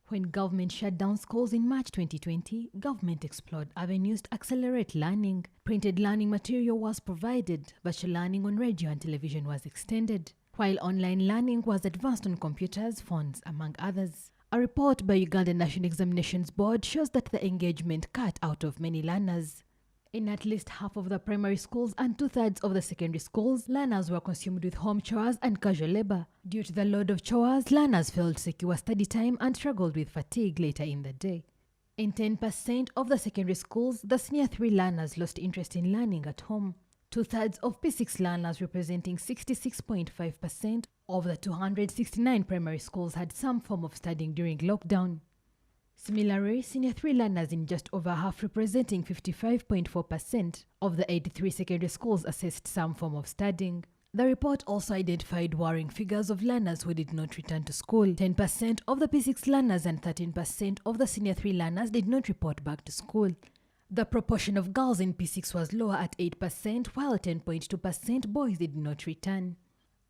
When government shut down schools in March 2020, government explored avenues to accelerate learning. Printed learning material was provided, virtual learning on radio and television was extended, while online learning was advanced on computers, phones, among others. A report by Ugandan National Examinations Board shows that the engagement cut out of many learners. In at least half of the primary schools and two-thirds of the secondary schools, learners were consumed with home chores and casual labor. Due to the load of chores, learners failed to secure study time and struggled with fatigue later in the day. In 10% of the secondary schools, the senior 3 learners lost interest in learning at home. Two-thirds of P6 learners, representing 66.5% of the 269 primary schools, had some form of studying during lockdown. Similarly, senior 3 learners in just over half, representing 55.4% of the 83 secondary schools, assessed some form of studying. The report also identified worrying figures of learners who did not return to school. 10% of the P6 learners and 13% of the senior 3 learners did not report back to school. The proportion of girls in P6 was lower at 8%, while 10.2% boys did not return.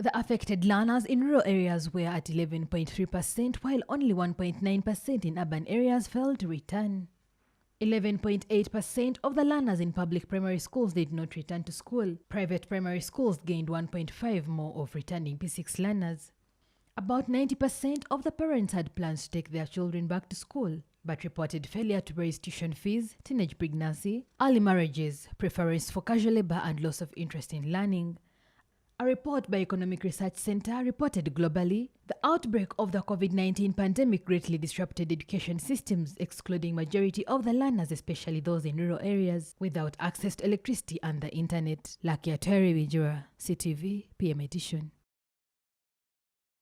The affected learners in rural areas were at 11.3%, while only 1.9% in urban areas failed to return. 11.8% of the learners in public primary schools did not return to school. Private primary schools gained 1.5 more of returning P6 learners. About 90% of the parents had plans to take their children back to school, but reported failure to raise tuition fees, teenage pregnancy, early marriages, preference for casual labor, and loss of interest in learning. A report by Economic Research Center reported globally, the outbreak of the COVID-19 pandemic greatly disrupted education systems, excluding majority of the learners, especially those in rural areas, without access to electricity and the internet. Lakia Terry Wijura, CTV, PM Edition.